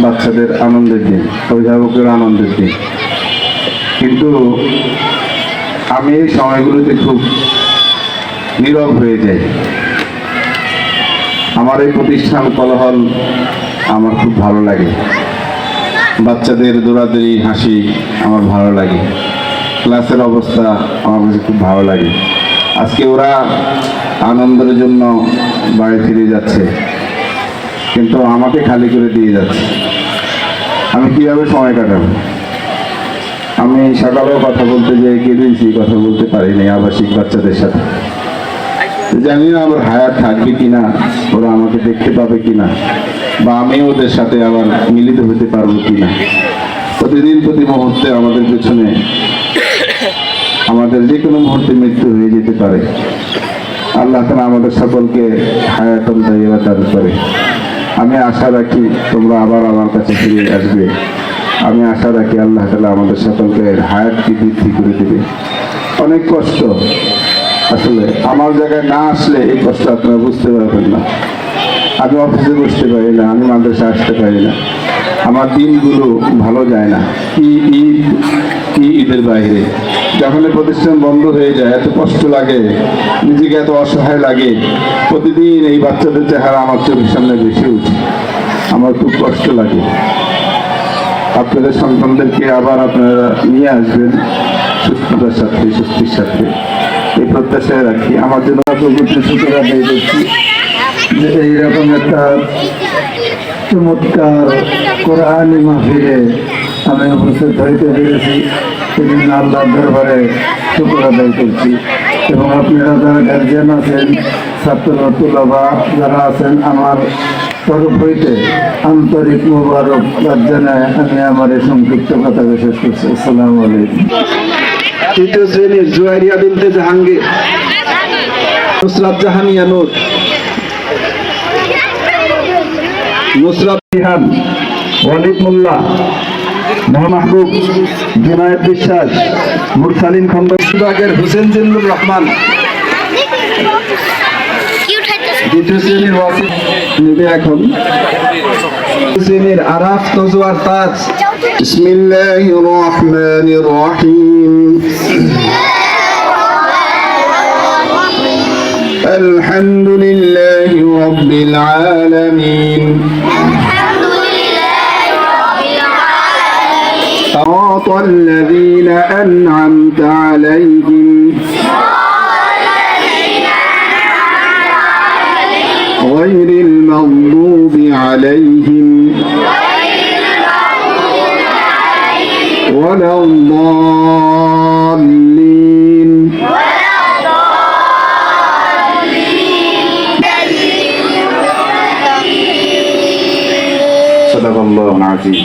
বাচ্চাদের আনন্দের দিন, অভিভাবকের আনন্দের দিন, কিন্তু আমি এই সময়গুলোতে খুব নীরব হয়ে যাই। আমার এই প্রতিষ্ঠান কোলাহল আমার খুব ভালো লাগে, বাচ্চাদের দৌড়াদৌড়ি হাসি আমার ভালো লাগে, ক্লাসের অবস্থা আমার কাছে খুব ভালো লাগে। আজকে ওরা আনন্দের জন্য বাড়ি ফিরে যাচ্ছে, কিন্তু আমাকে খালি করে দিয়ে যাচ্ছে। আমি কীভাবে সময় কাটাবো? আমি সকালেও কথা বলতে যাই, কেঁদেছি, কথা বলতে পারিনি আবাসিক বাচ্চাদের সাথে। জানি না আমার হায়াত থাকবে কিনা, ওরা আমাকে দেখতে পাবে কিনা, বা আমি ওদের সাথে আবার মিলিত হতে পারবো কিনা। প্রতিদিন প্রতি মুহূর্তে আমাদের পেছনে আমাদের যে কোনো মুহূর্তে মৃত্যু হয়ে যেতে পারে। আল্লাহ তাআলা আমাদের সকলকে হায়াতুন তাইয়্যিবা দান করে। আমি আশা রাখি তোমরা আবার আমার কাছে ফিরে আসবে। আমি আশা রাখি আল্লাহ তাআলা আমাদের সকলকে হায়াতকে বৃদ্ধি করে দেবে। অনেক কষ্ট, আসলে আমার জায়গায় না আসলে এই কষ্ট আপনারা বুঝতে পারবেন না। আমি অফিসে বসতে পারি না, আমি মাদ্রাসায় আসতে পারি না, আমার দিনগুলো ভালো যায় না। ঈদের বাইরে যখন প্রতিষ্ঠান বন্ধ হয়ে যায় এত কষ্ট লাগে, নিজেকে এত অসহায় লাগে। প্রতিদিন এই বাচ্চাদের চেহারা আমার চোখের সামনে ভেসে উঠে, আমার খুব কষ্ট লাগে। আপনাদের সন্তানদেরকে আবার আপনারা নিয়ে আসবেন সুস্থতার সাথে, সুস্থির সাথে, এই প্রত্যাশায় রাখি। আমার জন্য শুক্রিয়া আদায় করছি যে এইরকম একটা চমৎকার কোরআনি মাহফিলে আমি উপস্থিত হইতে পেরেছি, সেজন্য আল্লাহর দরবারে শুকর আদায় করছি। এবং আপনারা যারা গার্জিয়ান আছেন, ছাত্র তুলাবা যারা আছেন, আমার তরফ হইতে আন্তরিক মোবারক জানায় আমি আমার এই সংক্ষিপ্ত কথা শেষ করছি। আসসালামু আলাইকুম। তৃতীয় শ্রেণীর জুয়াইরিয়া বিনতে জাহাঙ্গীর, নুসরাত জাহানিয়া নূর, নুসরাত বিহান, ওয়ালিদ মোল্লা, মাহবুব, জুনায়েদ বিশ্বাস, মুরসালিন খন্দকার, হোসেন জিল্লুর রহমান। দ্বিতীয় শ্রেণীর ওয়াসিফ নেবে এখন। শ্রেণীর আরাফ তজওয়ার তাজ। বিসমিল্লাহির রহমানির রহিম। আলহামদুলিল্লাহি রাব্বিল আলামিন। صراط الذين أنعمت عليهم غير المغضوب عليهم ولا الضالين. صدق الله العظيم.